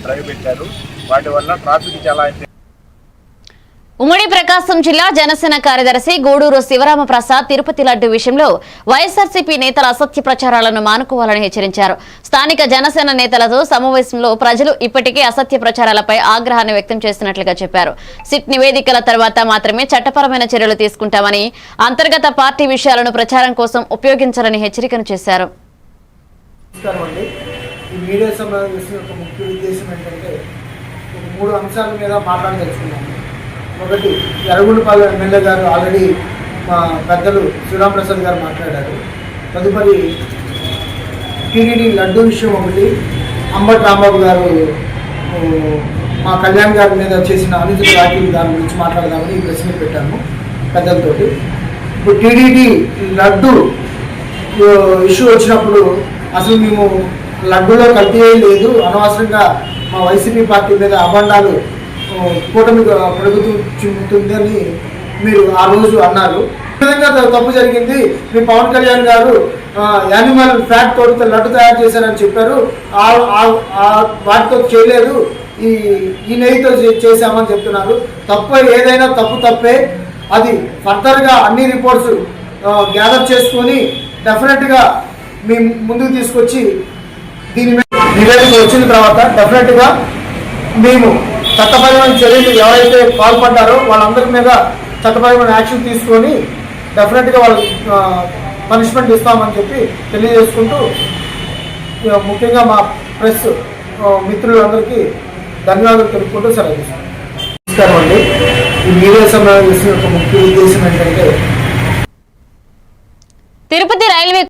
Drive పెట్టారు. వాటి వల్ల ట్రాఫిక్ చాలా ఉమ్మడి ప్రకాశం జిల్లా జనసేన కార్యదర్శి గూడూరు శివరామ ప్రసాద్ తిరుపతి లడ్డు విషయంలో వైఎస్ఆర్సీపీ నేతల అసత్య ప్రచారాలను మానుకోవాలని హెచ్చరించారు. స్థానిక జనసేన నేతలతో సమావేశంలో ప్రజలు ఇప్పటికే అసత్య ప్రచారాలపై ఆగ్రహాన్ని వ్యక్తం చేస్తున్నట్లుగా చెప్పారు. సిట్ నివేదికల తర్వాత మాత్రమే చట్టపరమైన చర్యలు తీసుకుంటామని, అంతర్గత పార్టీ విషయాలను ప్రచారం కోసం ఉపయోగించాలని హెచ్చరికను చేశారు. ఒకటి ఎర్రగొండపాలెం ఎమ్మెల్యే గారు ఆల్రెడీ మా పెద్దలు శ్రీరామ్ ప్రసాద్ గారు మాట్లాడారు. తదుపరి టీడీడీ లడ్డు విషయం ఒకటి, అంబటి రాంబాబు గారు మా కళ్యాణ్ గారి మీద చేసిన అనుచిత వ్యాఖ్యలు దాని గురించి మాట్లాడదామని ఈ ప్రశ్న పెట్టాము పెద్దలతోటి. ఇప్పుడు టీడీడీ లడ్డు ఇష్యూ వచ్చినప్పుడు అసలు మేము లడ్డులో కల్తీ లేదు, అనవసరంగా మా వైసీపీ పార్టీ మీద అబండాలు కూటమి ప్రభుత్వం చూపుతుందని మీరు ఆ రోజు అన్నారు. ఈ విధంగా తప్పు జరిగింది. మీ పవన్ కళ్యాణ్ గారు యానిమల్ ఫ్యాట్ తోటి లడ్డు తయారు చేశారని చెప్పారు. వాటితో చేయలేదు, ఈ నెయ్యితో చేశామని చెప్తున్నారు. తప్పు ఏదైనా తప్పే. అది ఫర్దర్గా అన్ని రిపోర్ట్స్ గ్యాదర్ చేసుకొని డెఫినెట్గా మీ ముందుకు తీసుకొచ్చి దీని మీద నివేదిక వచ్చిన తర్వాత డెఫినెట్గా మేము చట్టపరమైన చర్యలు ఎవరైతే పాల్పడ్డారో వాళ్ళందరి మీద చట్టపరమైన యాక్షన్ తీసుకొని డెఫినెట్గా వాళ్ళకి పనిష్మెంట్ ఇస్తామని చెప్పి తెలియజేసుకుంటూ, ముఖ్యంగా మా ప్రెస్ మిత్రులందరికీ ధన్యవాదాలు తెలుపుకుంటూ సెలవు తీసుకుంటాం. నమస్కారం అండి. ఈ మీడియా సమావేశం యొక్క ముఖ్య ఉద్దేశం ఏంటంటే తిరుపతి రైల్వే